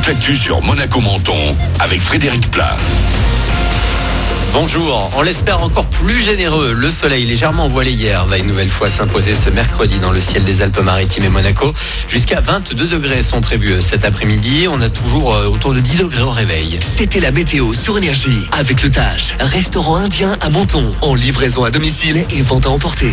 toute l'actu sur Monaco-Menton avec Frédéric Plat. Bonjour, on l'espère encore plus généreux. Le soleil légèrement voilé hier va une nouvelle fois s'imposer ce mercredi dans le ciel des Alpes-Maritimes et Monaco. Jusqu'à 22 degrés sont prévus cet après-midi. On a toujours autour de 10 degrés au réveil. C'était la météo sur Énergie avec le Taj, restaurant indien à Menton, en livraison à domicile et vente à emporter.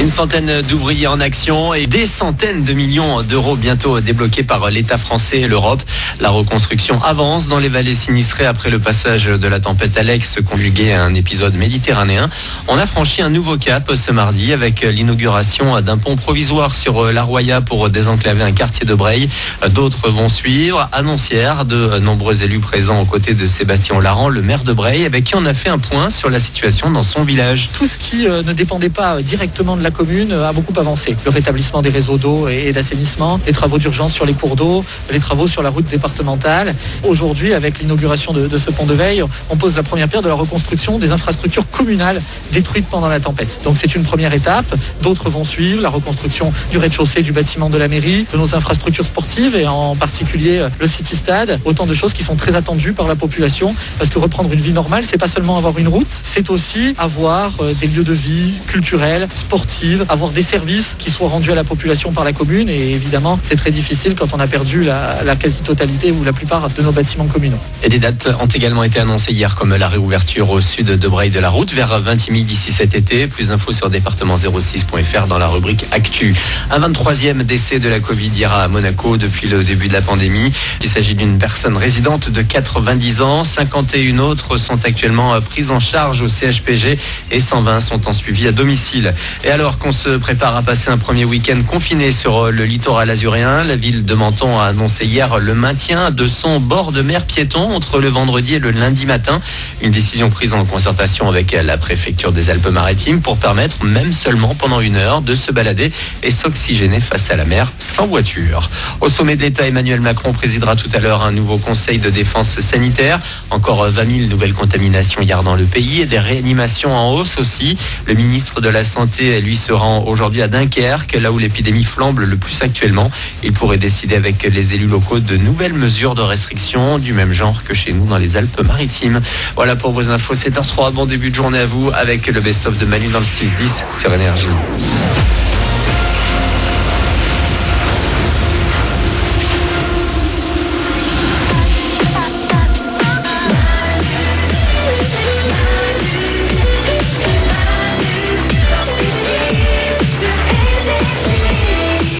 Une centaine d'ouvriers en action et des centaines de millions d'euros bientôt débloqués par l'État français et l'Europe. La reconstruction avance dans les vallées sinistrées après le passage de la tempête Alex conjugué à un épisode méditerranéen. On a franchi un nouveau cap ce mardi avec l'inauguration d'un pont provisoire sur la Roya pour désenclaver un quartier de Breil. D'autres vont suivre. Annoncière, de nombreux élus présents aux côtés de Sébastien Larrand, le maire de Breil, avec qui on a fait un point sur la situation dans son village. Tout ce qui ne dépendait pas directement de la commune a beaucoup avancé. Le rétablissement des réseaux d'eau et d'assainissement, les travaux d'urgence sur les cours d'eau, les travaux sur la route départementale. Aujourd'hui, avec l'inauguration de ce pont de Veille, on pose la première pierre de la reconstruction des infrastructures communales détruites pendant la tempête. Donc c'est une première étape. D'autres vont suivre, la reconstruction du rez-de-chaussée du bâtiment de la mairie, de nos infrastructures sportives et en particulier le City Stade. Autant de choses qui sont très attendues par la population parce que reprendre une vie normale, c'est pas seulement avoir une route, c'est aussi avoir des lieux de vie culturels, sportifs, avoir des services qui soient rendus à la population par la commune et évidemment c'est très difficile quand on a perdu la quasi-totalité ou la plupart de nos bâtiments communaux. Et des dates ont également été annoncées hier comme la réouverture au sud de Breil de la route vers Vintimille d'ici cet été. Plus d'infos sur département06.fr dans la rubrique Actu. Un 23e décès de la Covid hier à Monaco depuis le début de la pandémie. Il s'agit d'une personne résidente de 90 ans. 51 autres sont actuellement prises en charge au CHPG et 120 sont en suivi à domicile. Et alors qu'on se prépare à passer un premier week-end confiné sur le littoral azuréen, la ville de Menton a annoncé hier le maintien de son bord de mer piéton entre le vendredi et le lundi matin. Une décision prise en concertation avec la préfecture des Alpes-Maritimes pour permettre, même seulement pendant une heure, de se balader et s'oxygéner face à la mer sans voiture. Au sommet de l'État, Emmanuel Macron présidera tout à l'heure un nouveau conseil de défense sanitaire. Encore 20 000 nouvelles contaminations hier dans le pays et des réanimations en hausse aussi. Le ministre de la Santé, lui, se rend aujourd'hui à Dunkerque, là où l'épidémie flambe le plus actuellement. Il pourrait décider avec les élus locaux de nouvelles mesures de restriction du même genre que chez nous dans les Alpes-Maritimes. Voilà pour vos infos, 7h03. Bon début de journée à vous avec le best-of de Manu dans le 6-10 sur Énergie.